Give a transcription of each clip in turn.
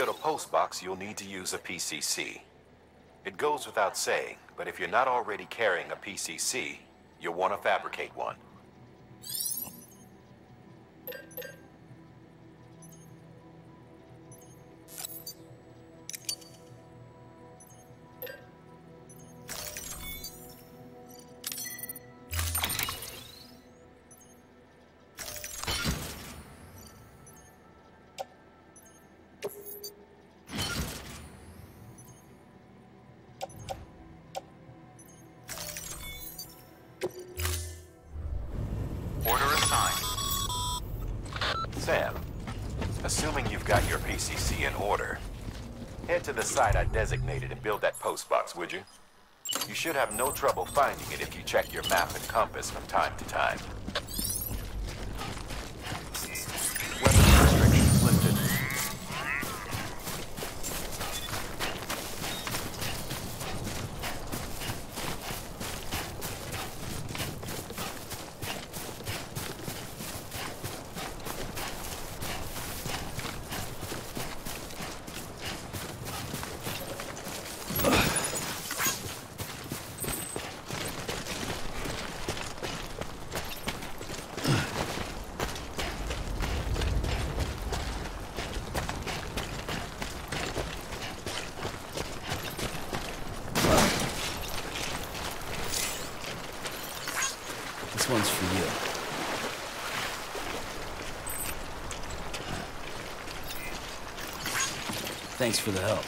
build a post box, you'll need to use a PCC. It goes without saying, but if you're not already carrying a PCC, you'll want to fabricate one. Sam, assuming you've got your PCC in order, head to the site I designated and build that post box, would you? You should have no trouble finding it if you check your map and compass from time to time. Weapons restrictions lifted. This one's for you. Thanks for the help.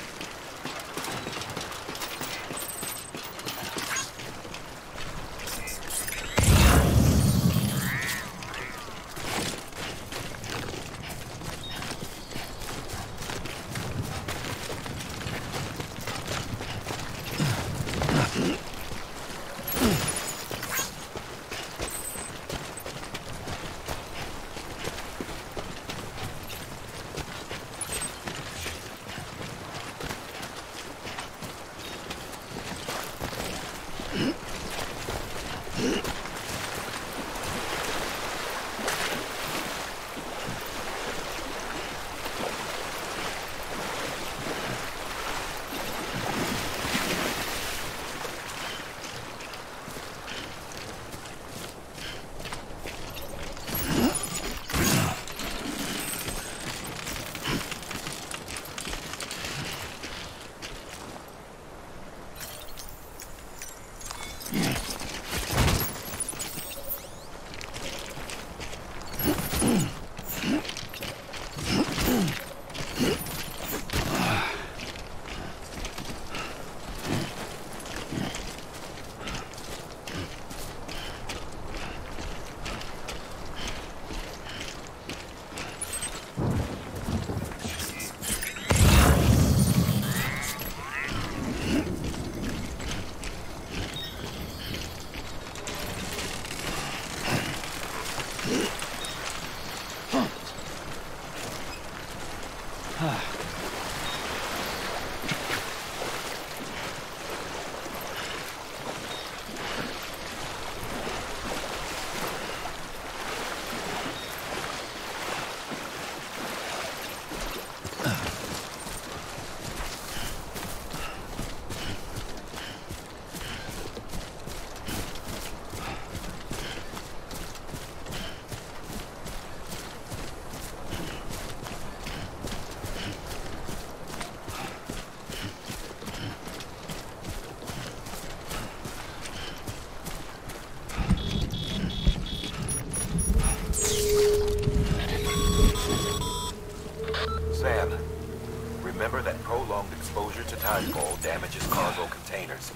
Remember that prolonged exposure to timefall damages cargo containers.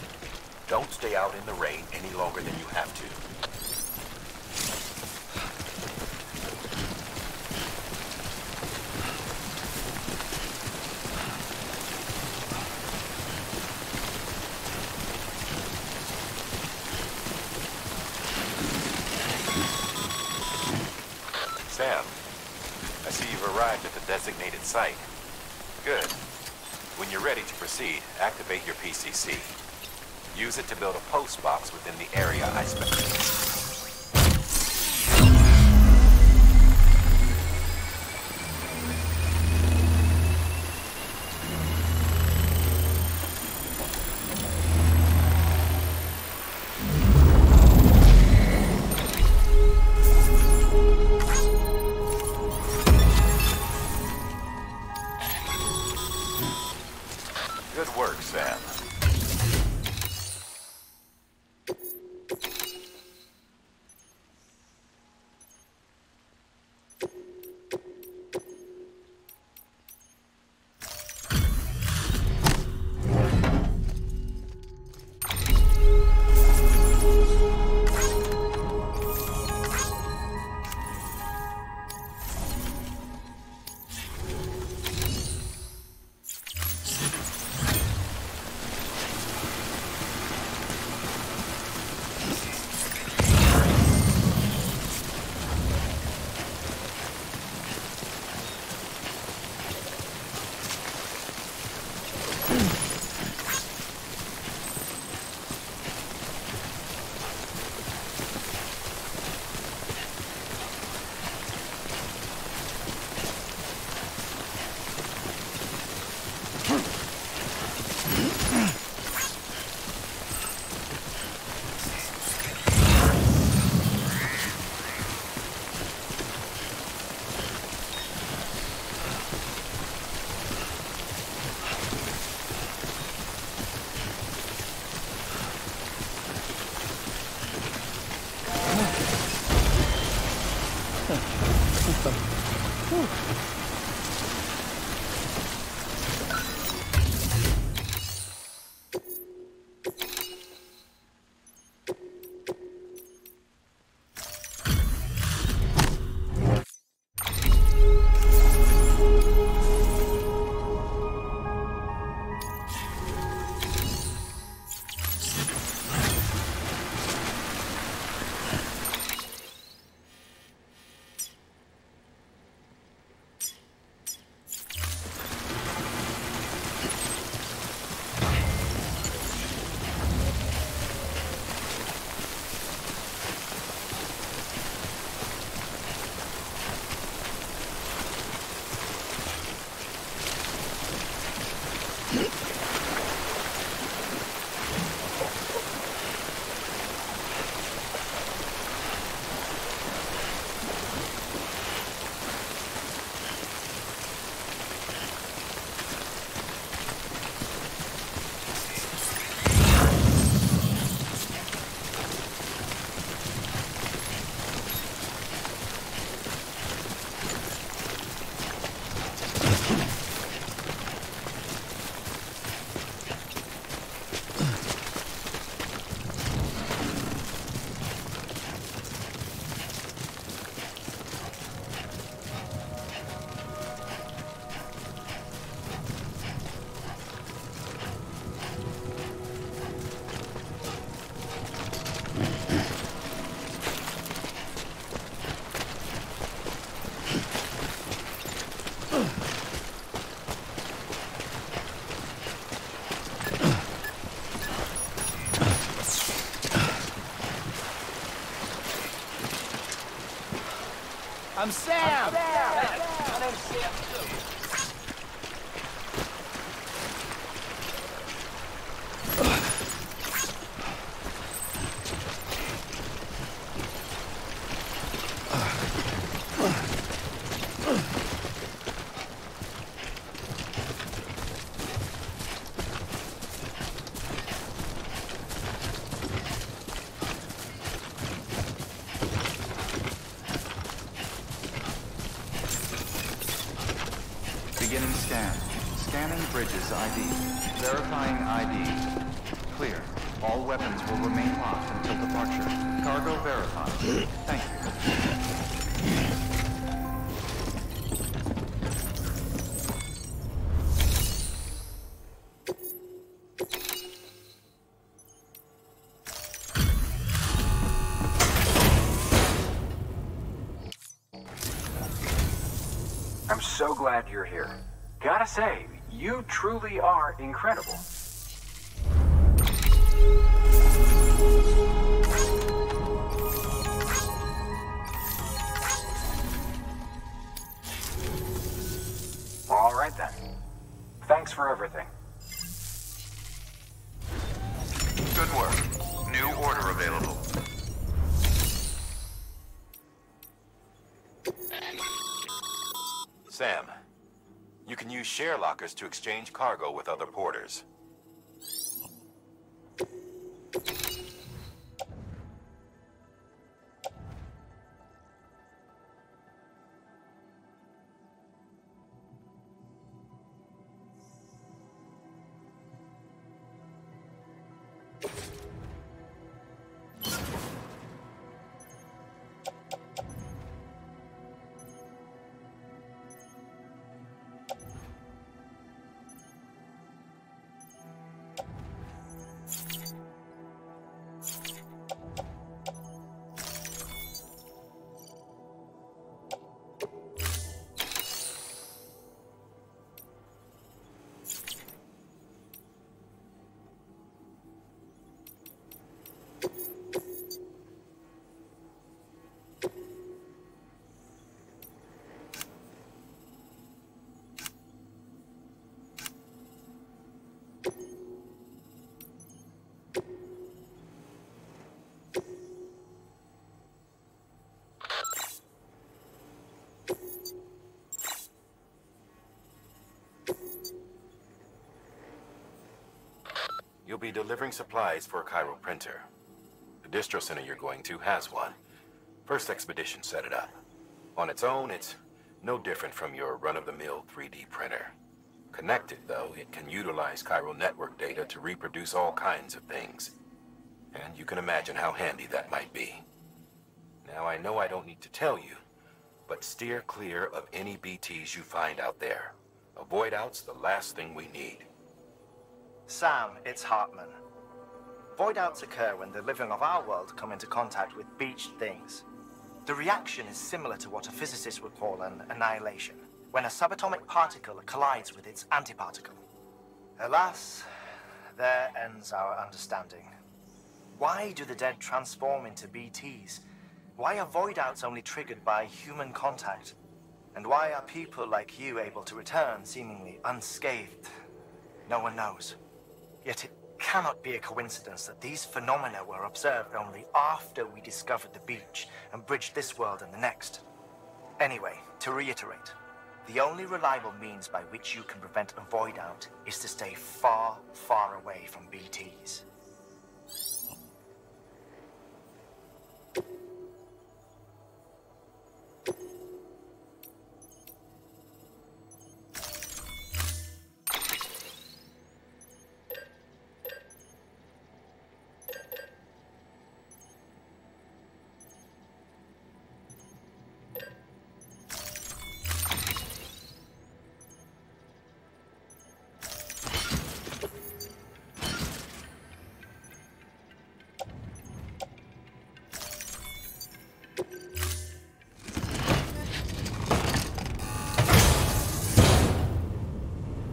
Don't stay out in the rain any longer than you have to. Sam, I see you've arrived at the designated site. Good. When you're ready to proceed, activate your PCC. Use it to build a post box within the area I specified. I'm Sam! My name's Sam, too. Beginning scan. Scanning bridges ID. Verifying ID. Clear. All weapons will remain locked until departure. Cargo verified. Thank you. I'm so glad you're here. Gotta say, you truly are incredible. All right then. Thanks for everything. Good work. New order available. Sam, you can use share lockers to exchange cargo with other porters. You'll be delivering supplies for a Cairo printer. The distro center you're going to has one. First expedition set it up. On its own, it's No different from your run-of-the-mill 3D printer. Connected, though, it can utilize chiral network data to reproduce all kinds of things. And you can imagine how handy that might be. Now, I know I don't need to tell you, but steer clear of any BTs you find out there. Avoid out's the last thing we need. Sam, it's Hartman. Void outs occur when the living of our world come into contact with beached things. The reaction is similar to what a physicist would call an annihilation, when a subatomic particle collides with its antiparticle. Alas, there ends our understanding. Why do the dead transform into BTs? Why are void outs only triggered by human contact? And why are people like you able to return seemingly unscathed? No one knows. Yet it cannot be a coincidence that these phenomena were observed only after we discovered the beach and bridged this world and the next. Anyway, to reiterate, the only reliable means by which you can prevent a void out is to stay far, far away from BTs.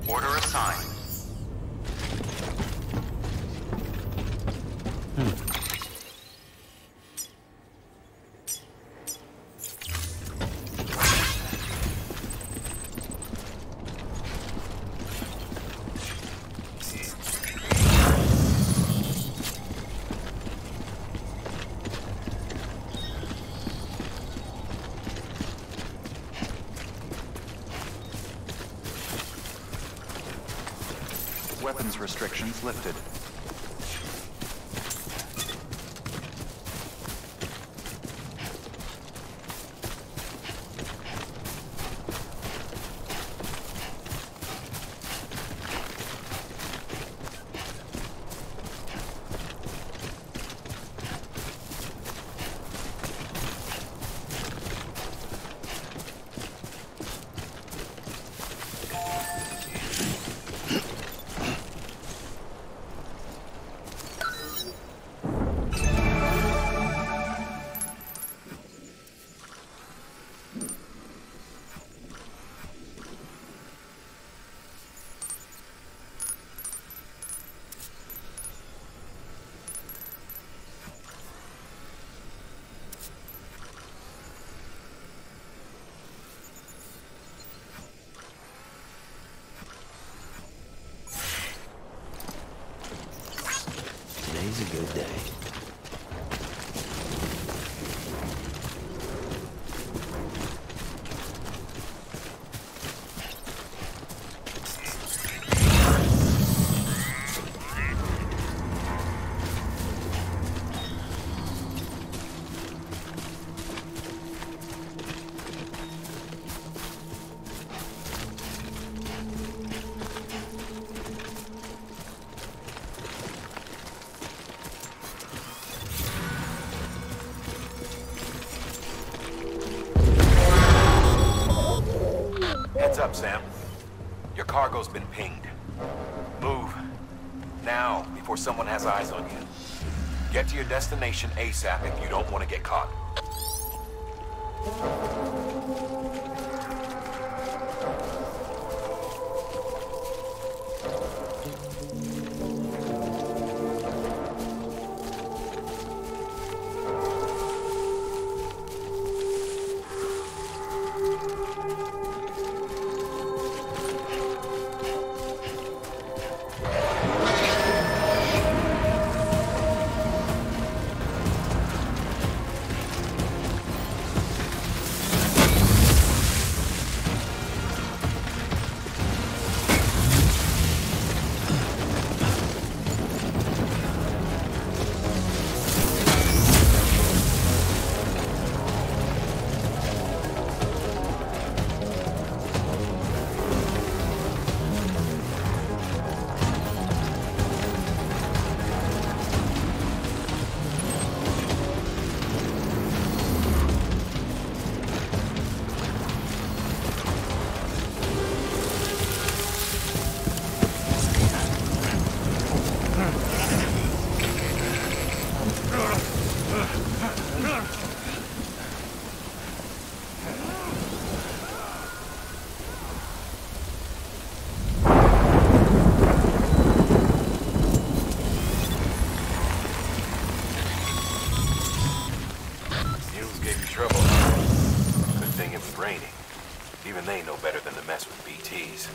Order assigned. Weapons restrictions lifted. Today's a good day. Heads up, Sam. Your cargo's been pinged. Move. Now, before someone has eyes on you. Get to your destination ASAP if you don't want to get caught. Fumes gave you trouble. Good thing it was raining. Even they know better than to mess with BTs.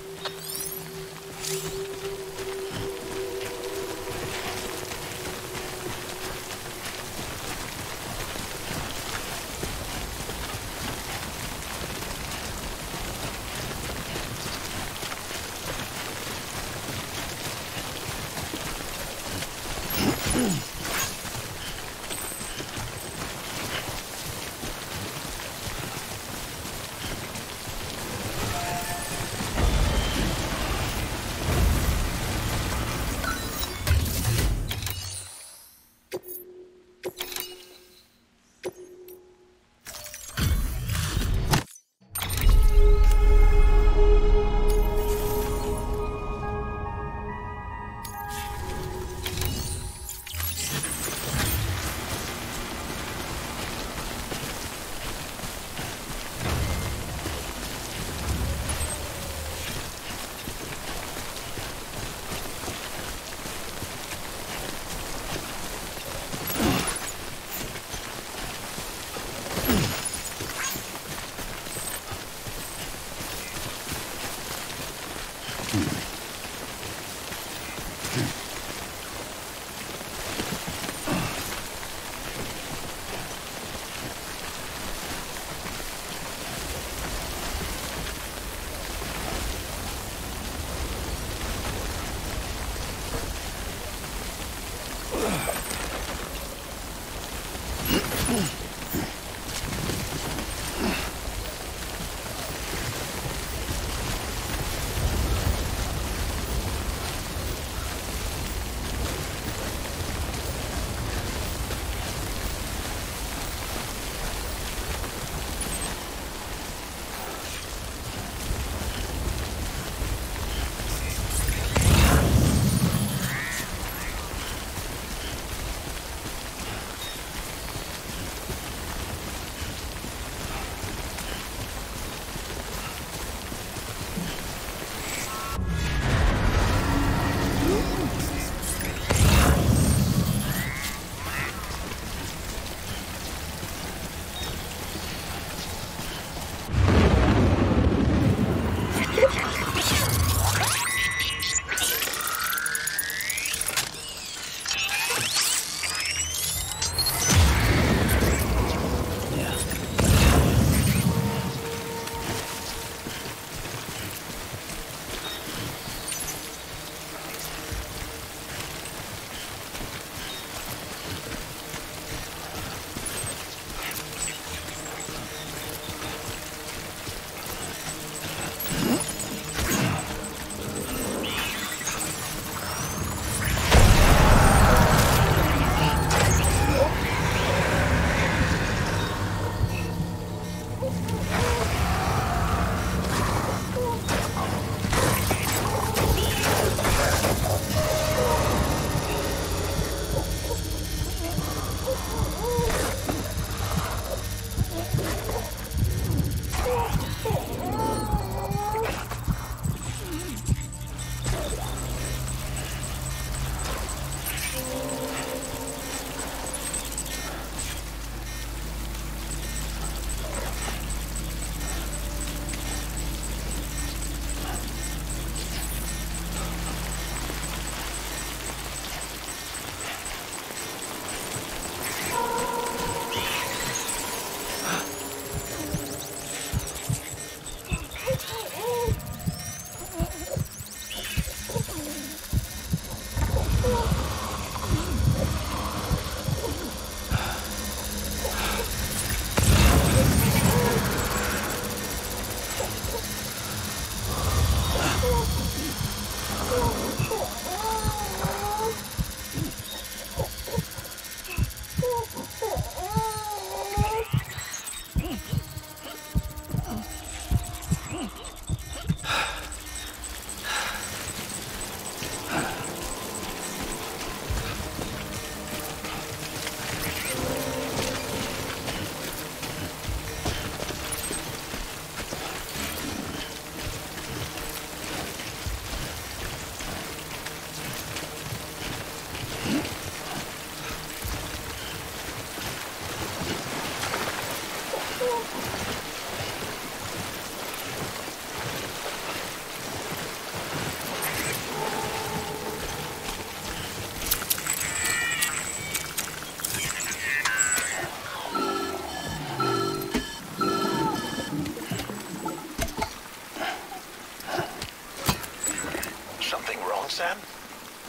Sam?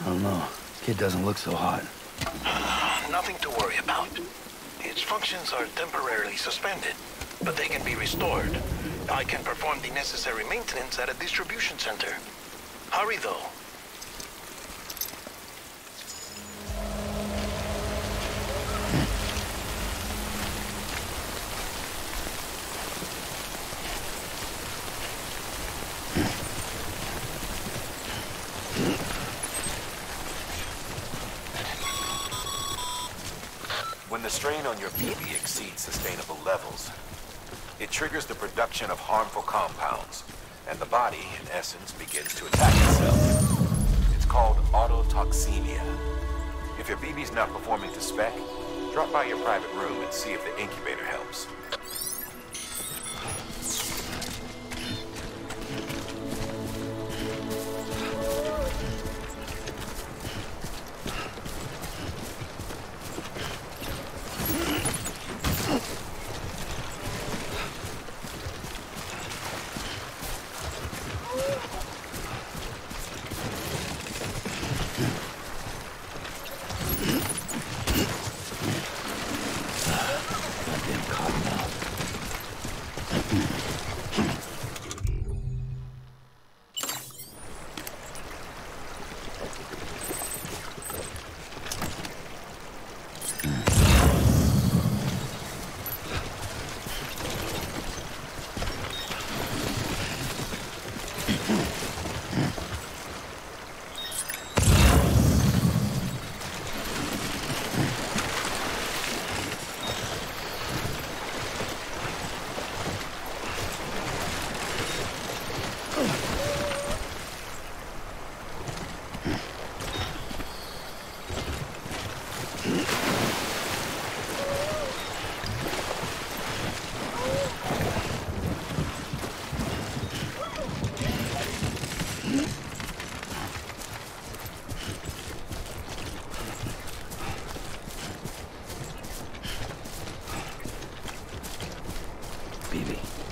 I don't know. Kid doesn't look so hot. Nothing to worry about. Its functions are temporarily suspended, but they can be restored. I can perform the necessary maintenance at a distribution center. Hurry, though. When the strain on your BB exceeds sustainable levels, it triggers the production of harmful compounds, and the body, in essence, begins to attack itself. It's called autotoxemia. If your BB's not performing to spec, drop by your private room and see if the incubator helps.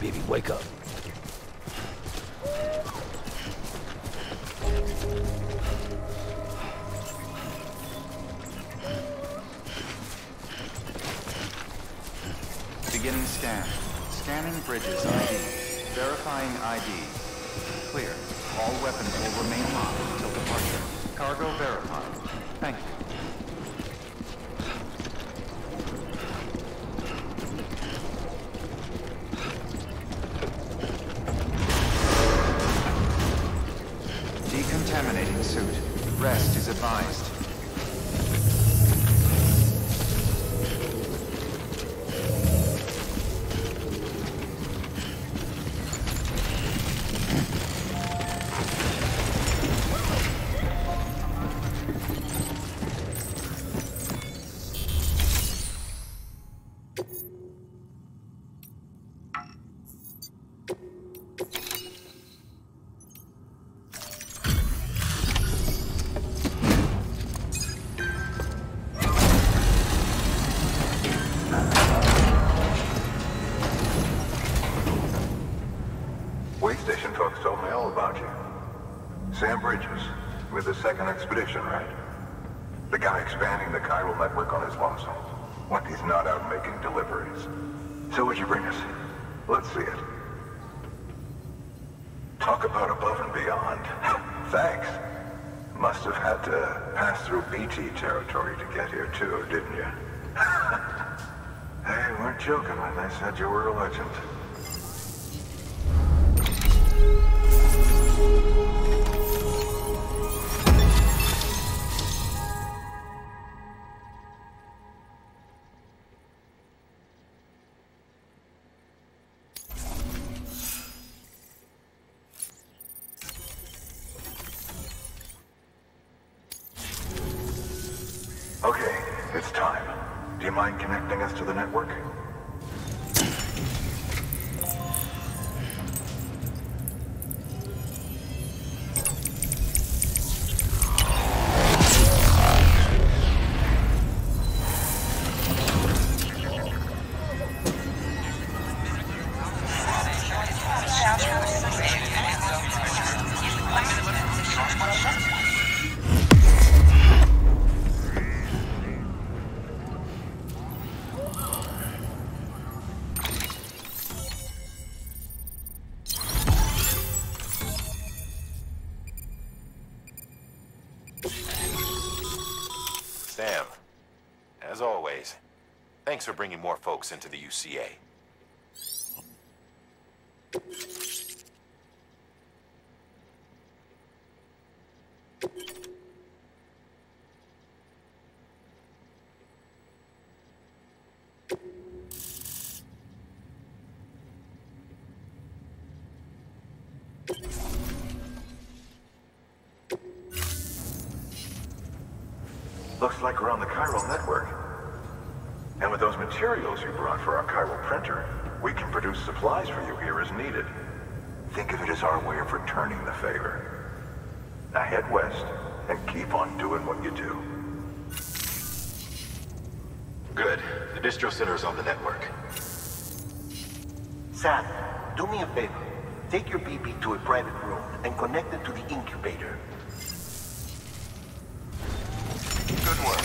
Baby, wake up. Beginning scan. Scanning bridges ID. Verifying ID. Clear. All weapons will remain locked until departure. Cargo verified. Thank you. Decontaminating suit. Rest is advised. Station folks told me all about you. Sam Bridges, with the second expedition, right? The guy expanding the chiral network on his lonesome. When he's not out making deliveries. So what'd you bring us? Let's see it. Talk about above and beyond. Thanks. Must have had to pass through BT territory to get here too, didn't you? They weren't joking when they said you were a legend. Okay, it's time. Do you mind connecting us to the network? thanks for bringing more folks into the UCA. Looks like we're on the chiral network. And with those materials you brought for our chiral printer, we can produce supplies for you here as needed. Think of it as our way of returning the favor. Now head west and keep on doing what you do. Good. The distro center is on the network. Sam, do me a favor. Take your BB to a private room and connect it to the incubator. Good work.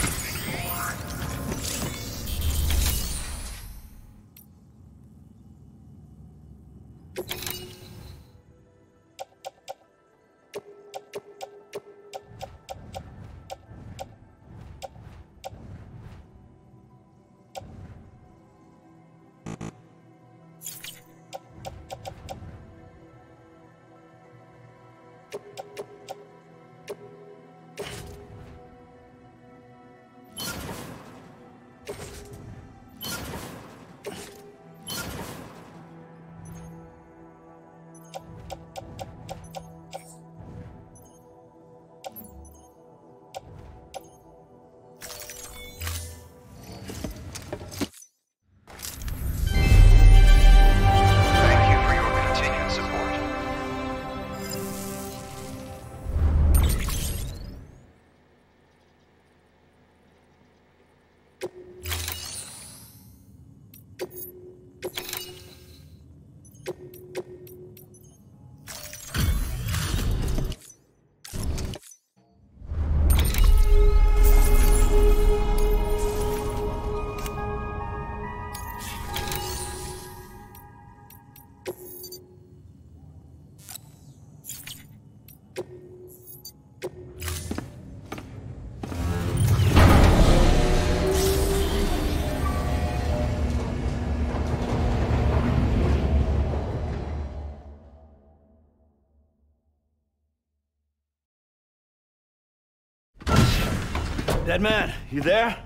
Dead man, you there?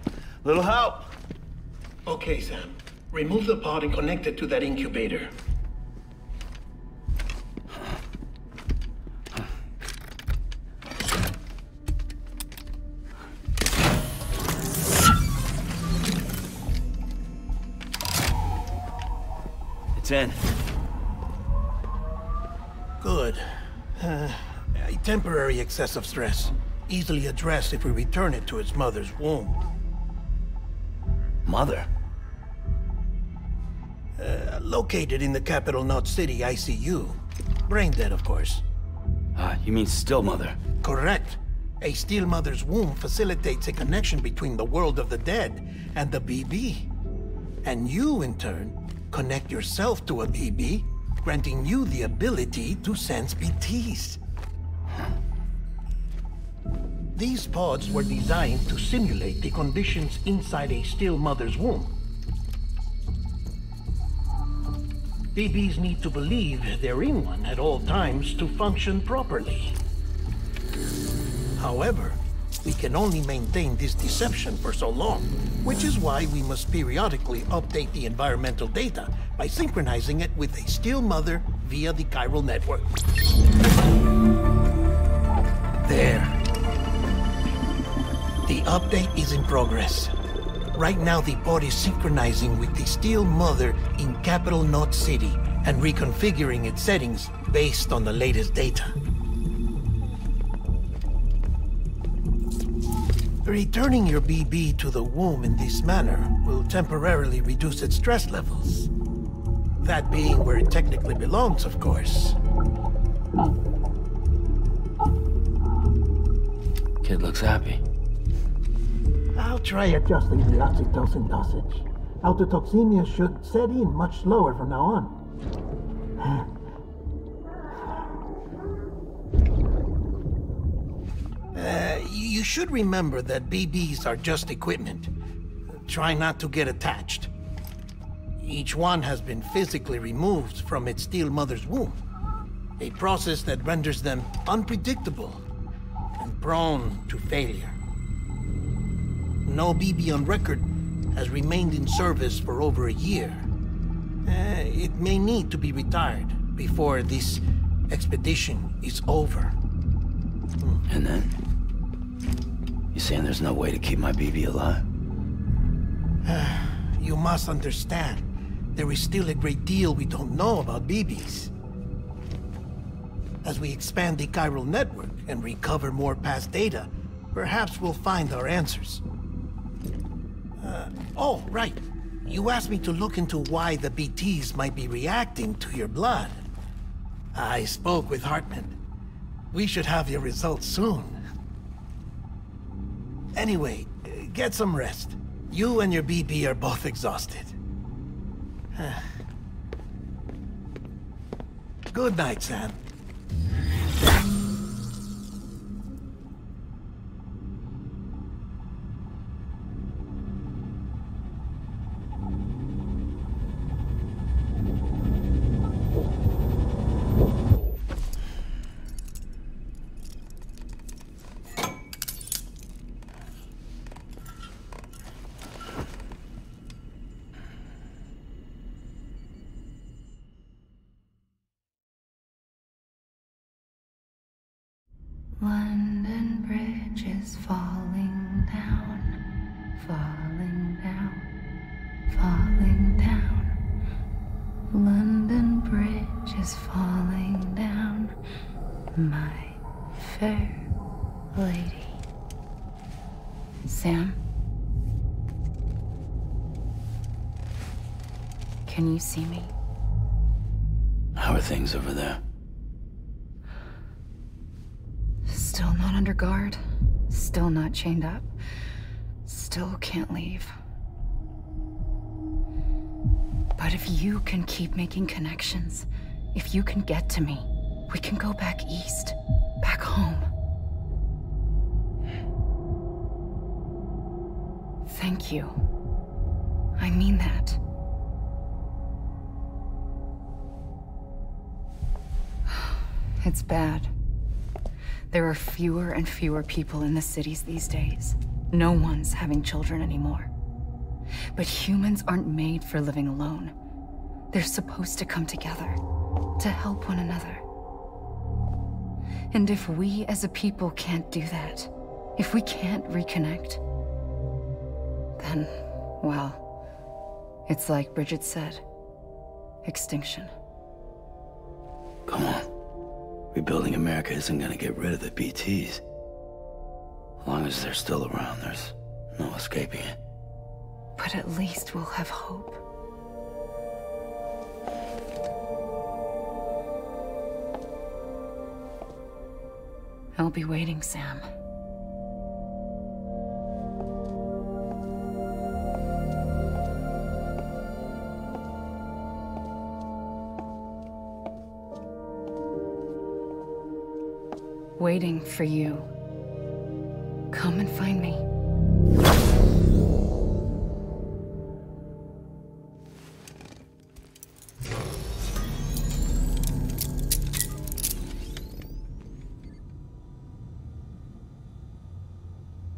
Little help? Okay, Sam. Remove the pod and connect it to that incubator. It's in. Good. A temporary excessive stress. Easily addressed if we return it to its mother's womb. Mother? Located in the capital Knot City ICU. Brain dead, of course. You mean still mother? Correct. A still mother's womb facilitates a connection between the world of the dead and the BB. And you, in turn, connect yourself to a BB, granting you the ability to sense BTs. These pods were designed to simulate the conditions inside a still mother's womb. BBs need to believe they're in one at all times to function properly. However, we can only maintain this deception for so long, which is why we must periodically update the environmental data by synchronizing it with a still mother via the chiral network. There. The update is in progress. Right now, the pod is synchronizing with the still mother in capital Knot City and reconfiguring its settings based on the latest data. Returning your BB to the womb in this manner will temporarily reduce its stress levels. That being where it technically belongs, of course. Kid looks happy. I'll try adjusting the oxytocin dosage. Autotoxemia should set in much slower from now on. You should remember that BBs are just equipment. try not to get attached. Each one has been physically removed from its steel mother's womb. A process that renders them unpredictable and prone to failure. No BB on record has remained in service for over a year. It may need to be retired before this expedition is over. And then? You saying there's no way to keep my BB alive? You must understand, there is still a great deal we don't know about BBs. As we expand the chiral network and recover more past data, perhaps we'll find our answers. Oh, right. You asked me to look into why the BTs might be reacting to your blood. I spoke with Hartman. We should have your results soon. Anyway, get some rest. You and your BB are both exhausted. Good night, Sam. London Bridge is falling down, falling down, falling down. London Bridge is falling down, my fair lady. Sam? Can you see me? How are things over there? Still not under guard, still not chained up, still can't leave. But if you can keep making connections, if you can get to me, we can go back east, back home. Thank you. I mean that. It's bad. There are fewer and fewer people in the cities these days. No one's having children anymore. But humans aren't made for living alone. They're supposed to come together, to help one another. And if we as a people can't do that, if we can't reconnect, then, well, it's like Bridget said, extinction. Come on. Rebuilding America isn't gonna get rid of the BTs. As long as they're still around, there's no escaping it. But at least we'll have hope. I'll be waiting, Sam. Waiting for you. Come and find me.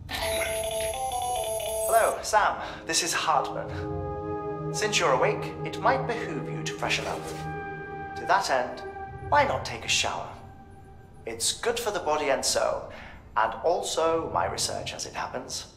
Hello, Sam. This is Hartman. Since you're awake, it might behoove you to freshen up. To that end, why not take a shower? It's good for the body and soul, and also my research as it happens.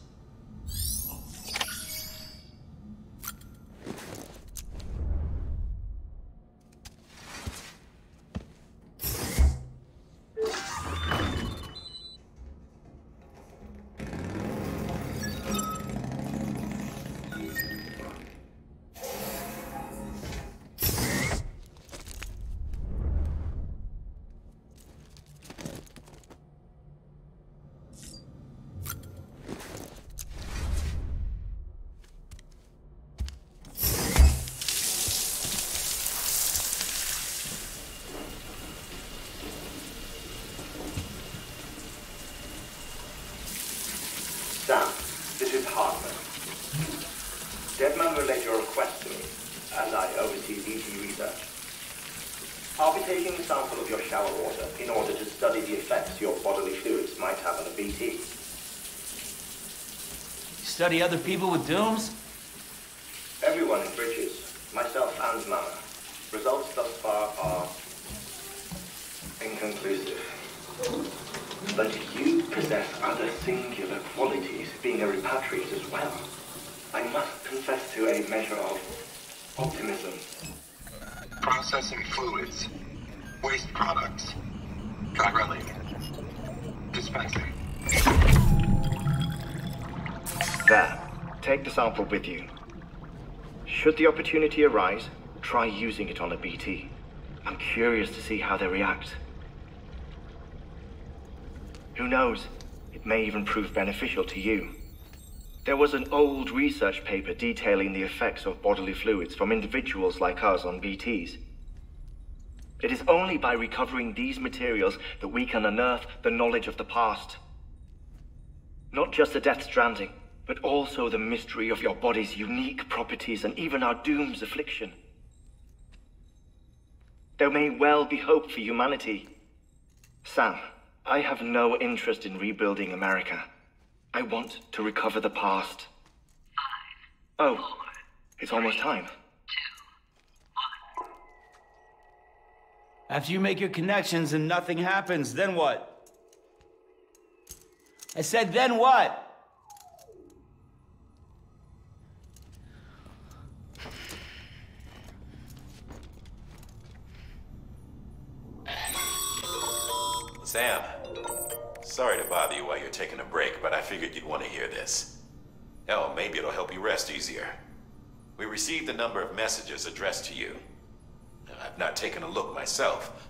request to me, as I oversee BT research. I'll be taking a sample of your shower water in order to study the effects your bodily fluids might have on a BT. Study other people with dooms? Everyone in Bridges, myself and Mama. Results thus far are inconclusive. But you possess other singular qualities, being a repatriate as well. I must confess to a measure of optimism. Processing fluids. Waste products. Drilling. Dispensing. There. Take the sample with you. Should the opportunity arise, try using it on a BT. I'm curious to see how they react. Who knows? It may even prove beneficial to you. There was an old research paper detailing the effects of bodily fluids from individuals like us on BTs. It is only by recovering these materials that we can unearth the knowledge of the past. Not just the Death Stranding, but also the mystery of your body's unique properties and even our doom's affliction. There may well be hope for humanity. Sam, I have no interest in rebuilding America. I want to recover the past. 5, 4, it's almost time. 2, 1. After you make your connections and nothing happens, then what? I said, then what? Sam, sorry to bother you while you're taking a break, but I figured you'd want to hear this. Hell, maybe it'll help you rest easier. We received a number of messages addressed to you. I've not taken a look myself,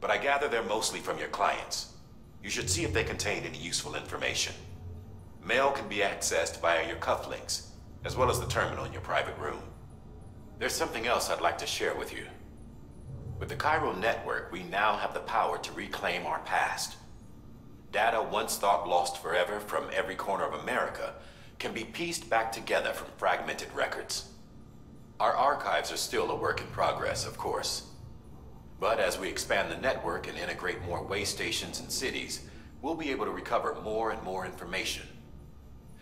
but I gather they're mostly from your clients. You should see if they contain any useful information. Mail can be accessed via your cufflinks, as well as the terminal in your private room. There's something else I'd like to share with you. With the Chiral Network, we now have the power to reclaim our past. Data once thought lost forever from every corner of America can be pieced back together from fragmented records. Our archives are still a work in progress, of course. But as we expand the network and integrate more way stations and cities, we'll be able to recover more and more information,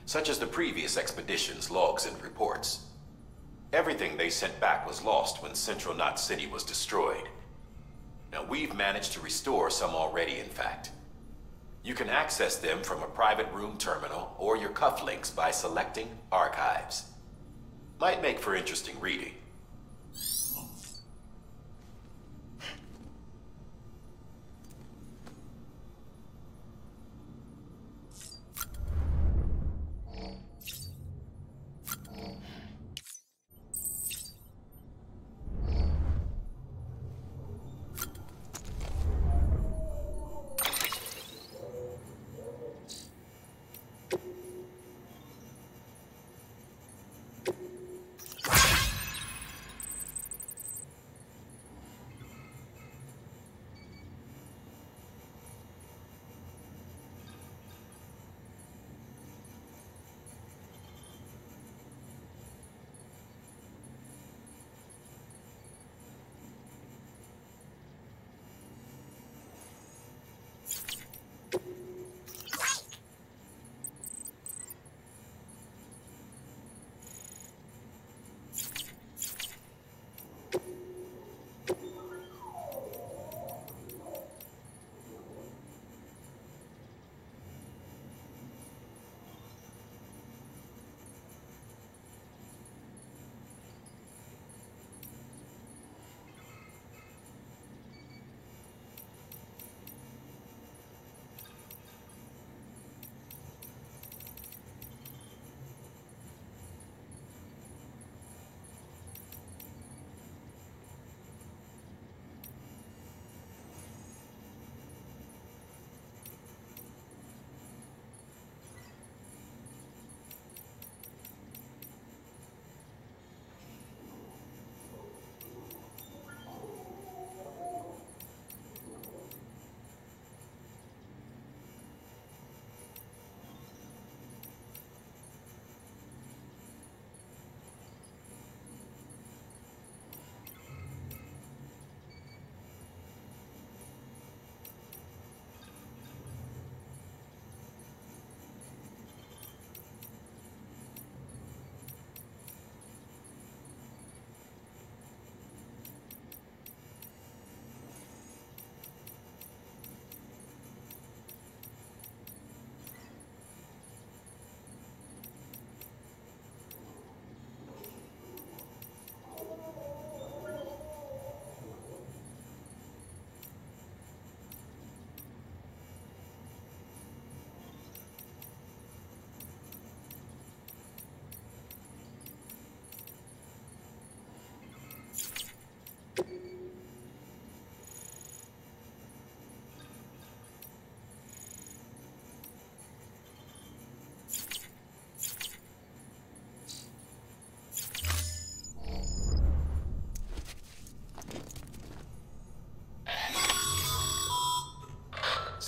such as the previous expedition's logs and reports. Everything they sent back was lost when Central Knot City was destroyed. Now, we've managed to restore some already, in fact. You can access them from a private room terminal or your cufflinks by selecting Archives. Might make for interesting reading.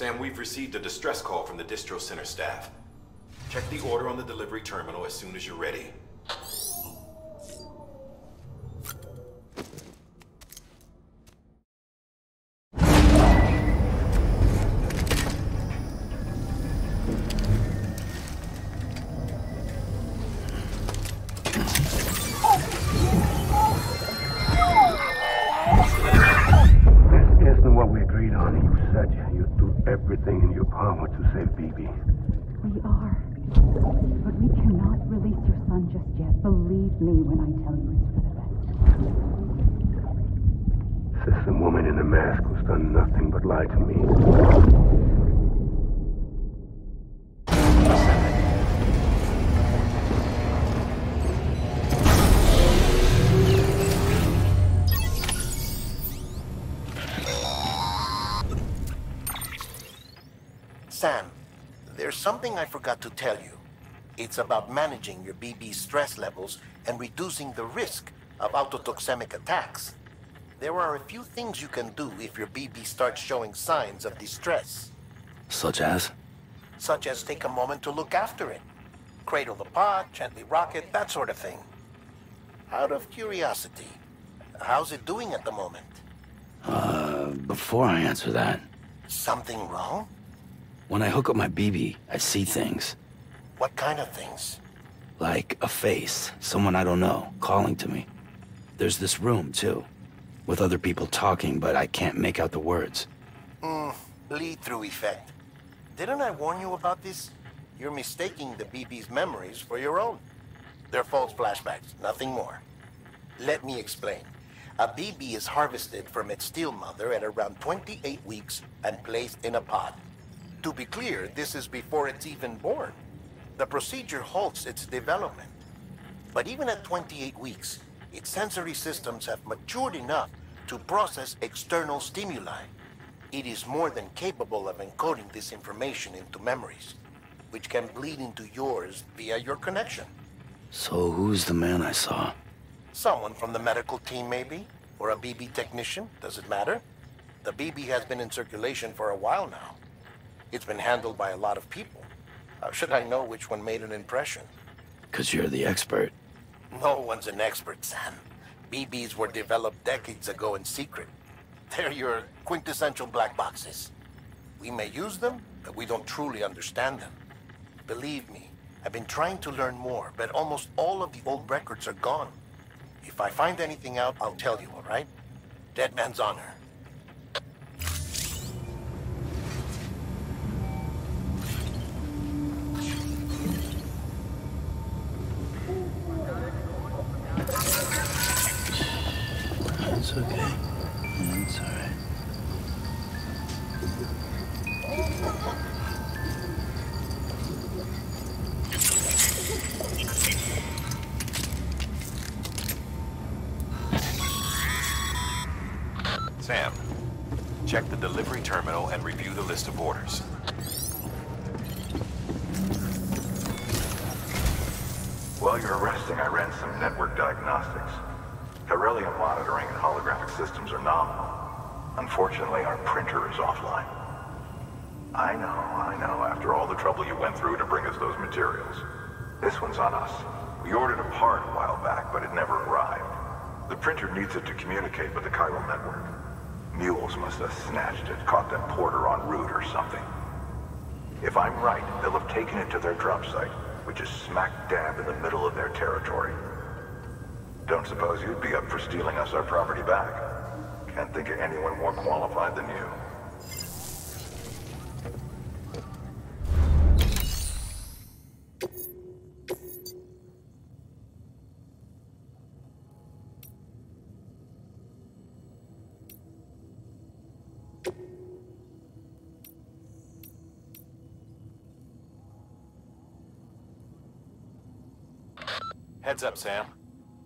Sam, we've received a distress call from the distro center staff. Check the order on the delivery terminal as soon as you're ready. Everything in your power to save BB. We are. But we cannot release your son just yet. Believe me when I tell you it's for the best. Says some woman in a mask who's done nothing but lie to me. Sam, there's something I forgot to tell you. It's about managing your BB stress levels and reducing the risk of autotoxemic attacks. There are a few things you can do if your BB starts showing signs of distress. Such as? Such as take a moment to look after it. Cradle the pot, gently rock it, that sort of thing. Out of curiosity, how's it doing at the moment? Before I answer that... Something wrong? When I hook up my BB, I see things. What kind of things? Like a face, someone I don't know, calling to me. There's this room, too, with other people talking, but I can't make out the words. Lead-through effect. Didn't I warn you about this? You're mistaking the BB's memories for your own. They're false flashbacks, nothing more. Let me explain. A BB is harvested from its steel mother at around 28 weeks and placed in a pod. To be clear, this is before it's even born. The procedure halts its development. But even at 28 weeks, its sensory systems have matured enough to process external stimuli. It is more than capable of encoding this information into memories, which can bleed into yours via your connection. So who's the man I saw? Someone from the medical team, maybe? Or a BB technician, does it matter? The BB has been in circulation for a while now. It's been handled by a lot of people. How should I know which one made an impression? 'Cause you're the expert. No one's an expert, Sam. BBs were developed decades ago in secret. They're your quintessential black boxes. We may use them, but we don't truly understand them. Believe me, I've been trying to learn more, but almost all of the old records are gone. If I find anything out, I'll tell you, all right? Dead man's honor. It's okay. It's all right. Sam, check the delivery terminal and review the list of orders. While you're resting, I ran some network diagnostics. Beryllium monitoring and holographic systems are nominal. Unfortunately, our printer is offline. I know, after all the trouble you went through to bring us those materials. This one's on us. We ordered a part a while back, but it never arrived. The printer needs it to communicate with the chiral network. Mules must have snatched it, caught that porter en route or something. If I'm right, they'll have taken it to their drop site, which is smack dab in the middle of their territory. Don't suppose you'd be up for stealing us our property back? Can't think of anyone more qualified than you. Heads up, Sam.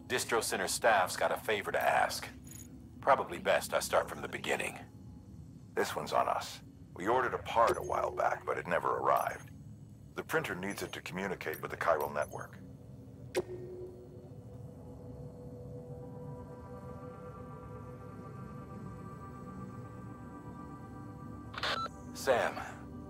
Distro Center staff's got a favor to ask. Probably best I start from the beginning. This one's on us. We ordered a part a while back, but it never arrived. The printer needs it to communicate with the chiral network. Sam,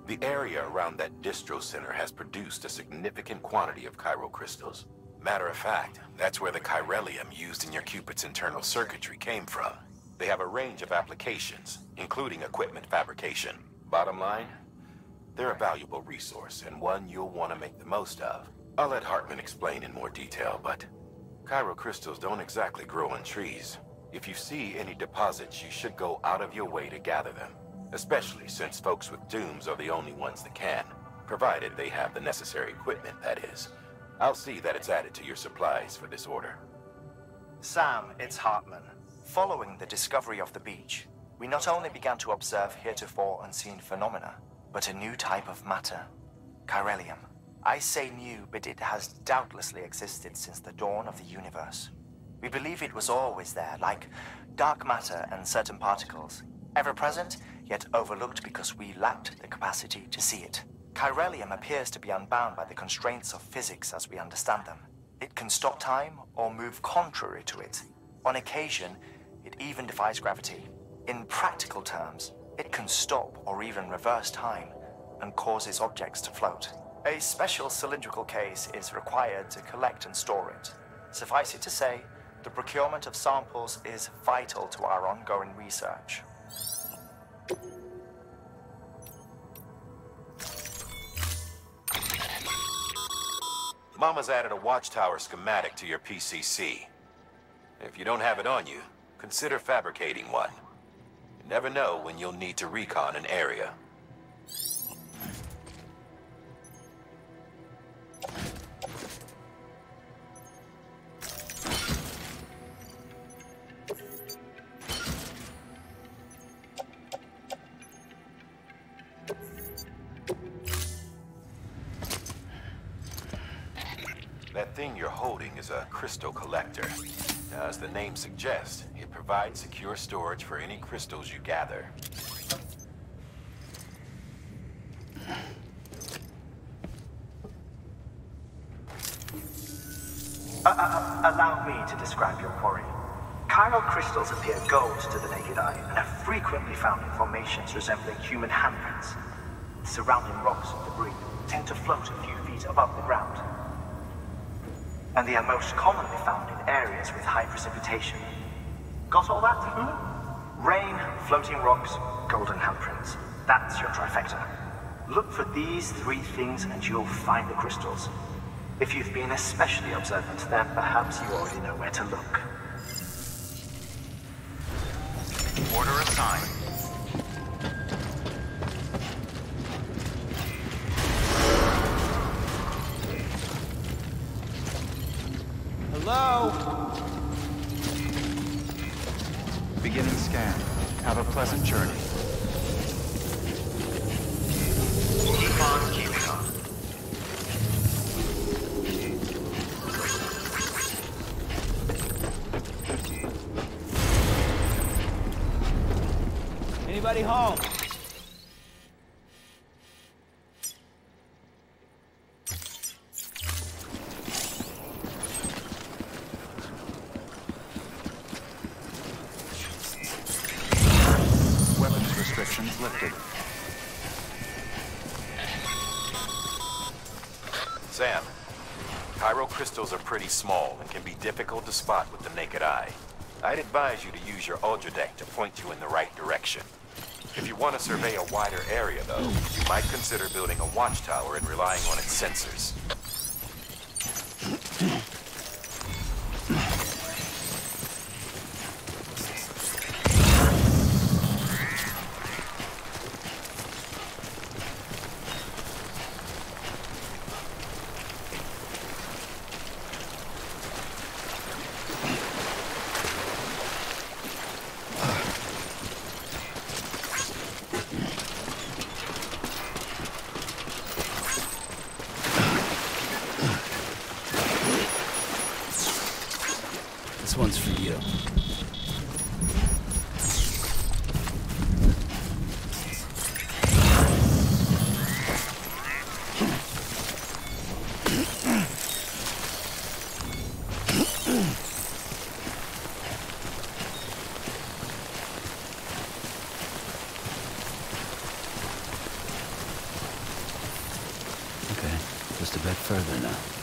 the area around that distro center has produced a significant quantity of chiral crystals. Matter of fact, that's where the chiralium used in your Cupid's internal circuitry came from. They have a range of applications, including equipment fabrication. Bottom line, they're a valuable resource and one you'll want to make the most of. I'll let Hartman explain in more detail, but chiral crystals don't exactly grow on trees. If you see any deposits, you should go out of your way to gather them, especially since folks with dooms are the only ones that can, provided they have the necessary equipment, that is. I'll see that it's added to your supplies for this order. Sam, it's Hartman. Following the discovery of the beach, we not only began to observe heretofore unseen phenomena, but a new type of matter, chiralium. I say new, but it has doubtlessly existed since the dawn of the universe. We believe it was always there, like dark matter and certain particles, ever present, yet overlooked because we lacked the capacity to see it. Chiralium appears to be unbound by the constraints of physics as we understand them. It can stop time or move contrary to it. On occasion, it even defies gravity. In practical terms, it can stop or even reverse time and causes objects to float. A special cylindrical case is required to collect and store it. Suffice it to say, the procurement of samples is vital to our ongoing research. Mama's added a watchtower schematic to your PCC. If you don't have it on you, consider fabricating one. You never know when you'll need to recon an area. That thing you're holding is a crystal collector. Now, as the name suggests, it provides secure storage for any crystals you gather. Allow me to describe your quarry. Chiral crystals appear gold to the naked eye and are frequently found in formations resembling human handprints. Surrounding rocks and debris tend to float a few feet above the ground. And they are most commonly found in areas with high precipitation. Got all that? Rain, floating rocks, golden handprints. That's your trifecta. Look for these three things and you'll find the crystals. If you've been especially observant, then perhaps you already know where to look. Order assigned. Hello? Beginning scan. Have a pleasant journey. Keep on keeping on. Anybody home? Weapons restrictions lifted. Sam, chiral crystals are pretty small and can be difficult to spot with the naked eye. I'd advise you to use your ultra deck to point you in the right direction. If you want to survey a wider area, though, you might consider building a watchtower and relying on its sensors. This one's for you. a bit further now.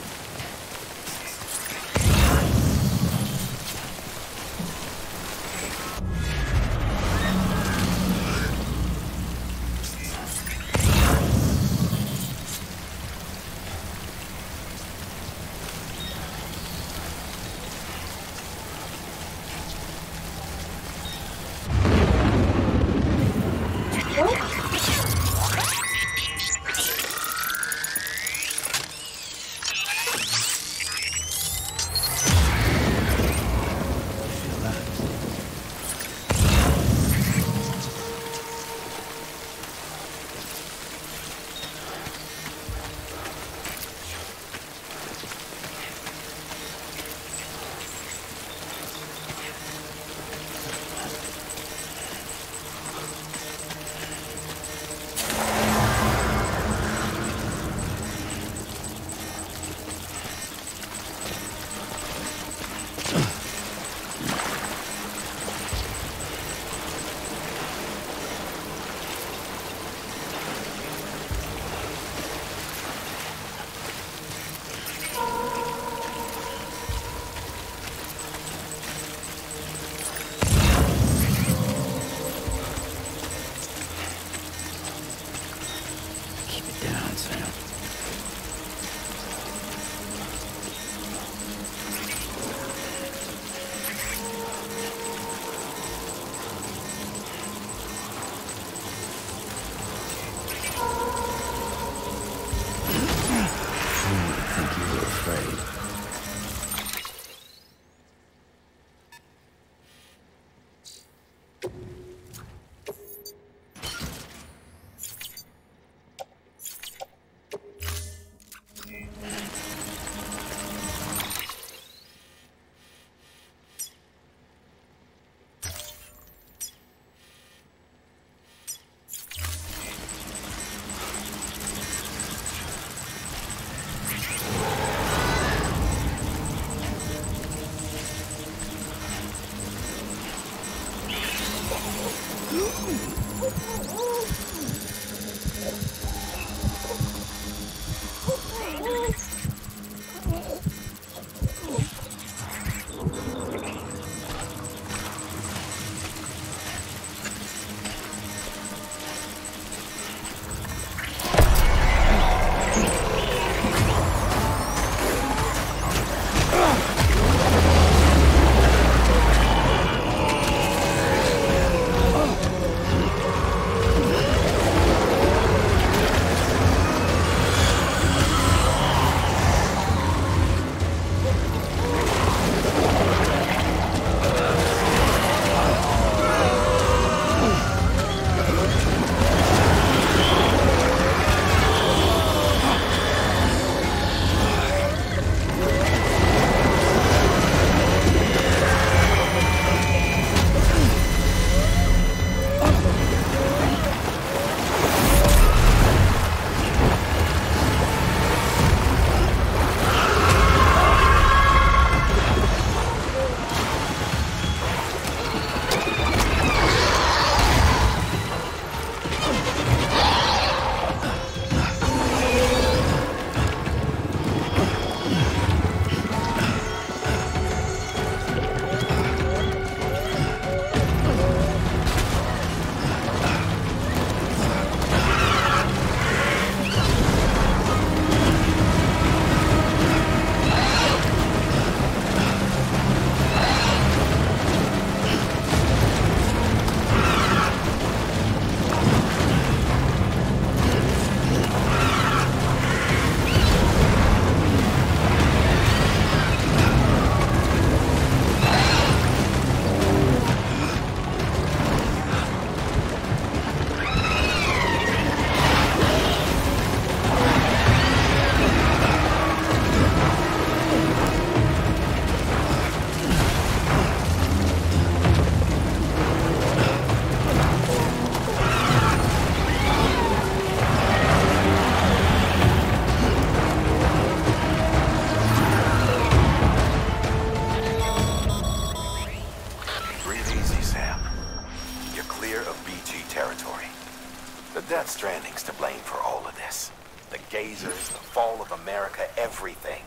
Death Stranding's to blame for all of this. the gazers, the fall of America, everything.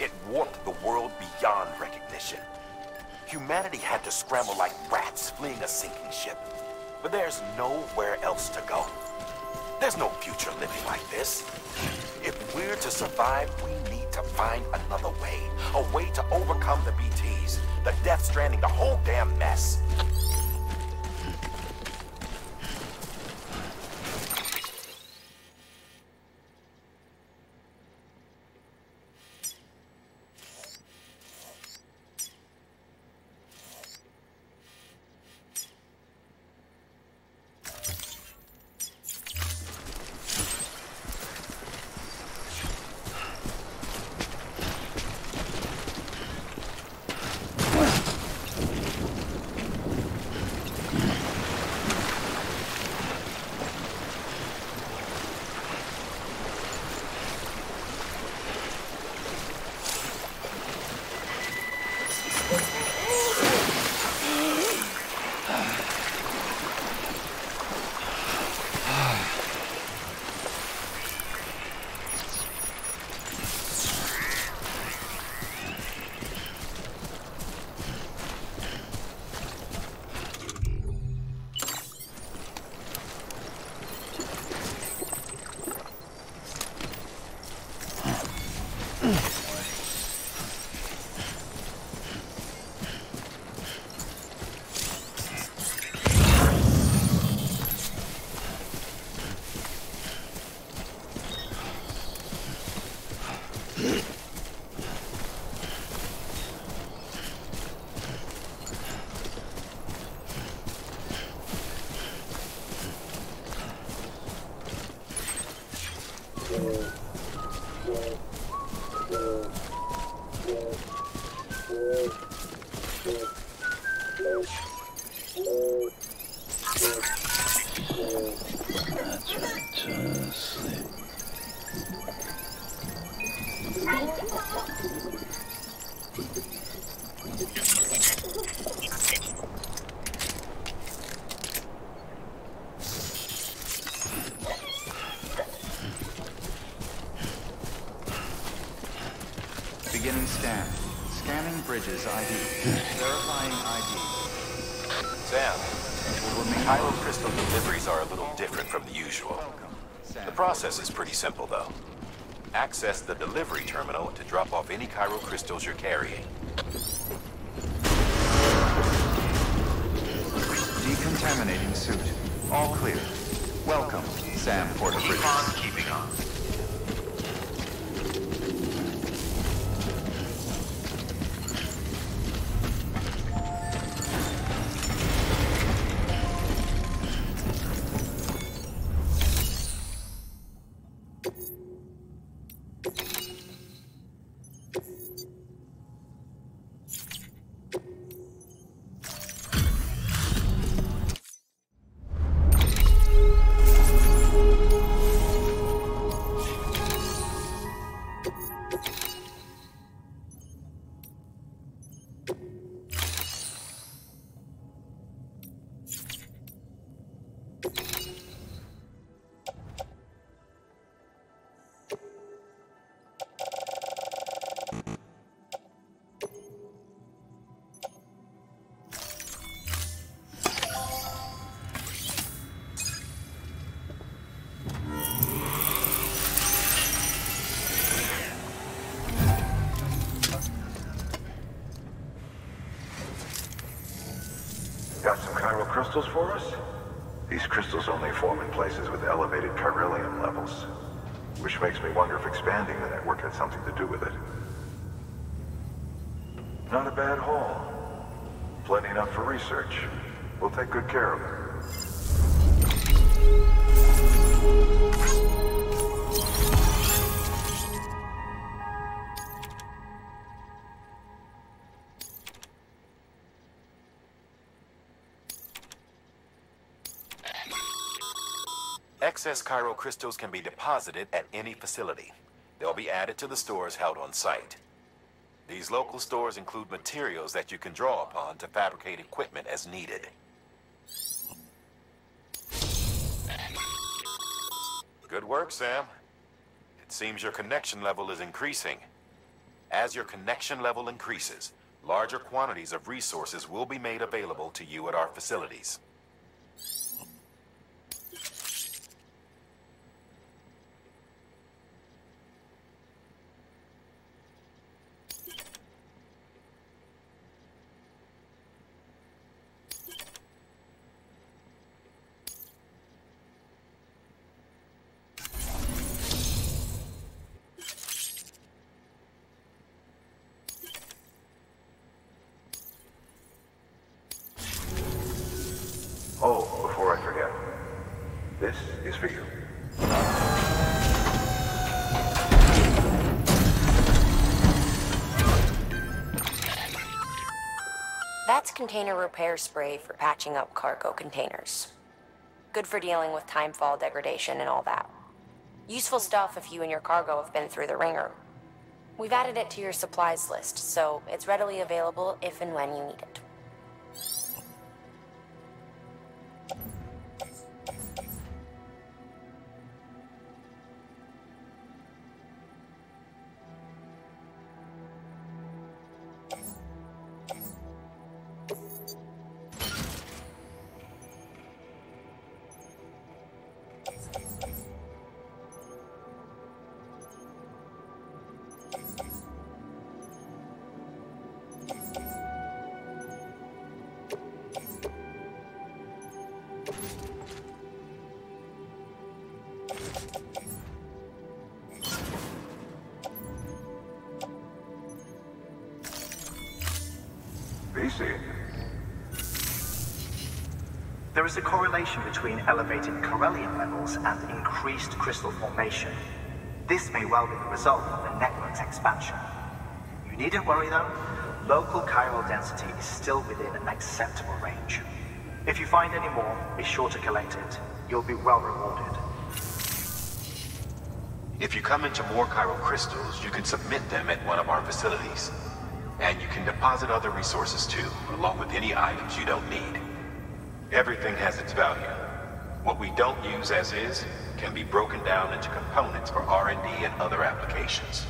It warped the world beyond recognition. Humanity had to scramble like rats fleeing a sinking ship. But there's nowhere else to go. There's no future living like this. If we're to survive, we need to find another way. A way to overcome the BTs, the Death Stranding, the whole damn mess. Beginning scan. Scanning bridges ID. Verifying ID. Sam, Cairo crystal deliveries are a little different from the usual. The process is pretty simple, though. Access the delivery terminal to drop off any Cairo crystals you're carrying. Decontaminating suit. All clear. Welcome, Sam Porter Bridges. Keep on keeping on. Got some chiral crystals for us? These crystals only form in places with elevated chiralium levels, which makes me wonder if expanding the network had something to do with it. Not a bad haul. Plenty enough for research. We'll take good care of it. Excess chiral crystals can be deposited at any facility. They'll be added to the stores held on site. These local stores include materials that you can draw upon to fabricate equipment as needed. Good work, Sam. seems your connection level is increasing. As your connection level increases, larger quantities of resources will be made available to you at our facilities. Oh, before I forget, this is for you. That's container repair spray for patching up cargo containers. Good for dealing with timefall degradation and all that. Useful stuff if you and your cargo have been through the ringer. We've added it to your supplies list, so it's readily available if and when you need it. VC. There is a correlation between elevated Corellium levels and increased crystal formation. This may well be the result of the network's expansion. You needn't worry though. Local chiral density is still within an acceptable range. If you find any more, be sure to collect it. You'll be well rewarded. If you come into more chiral crystals, you can submit them at one of our facilities. And you can deposit other resources too, along with any items you don't need. Everything has its value. What we don't use as is can be broken down into components for R&D and other applications.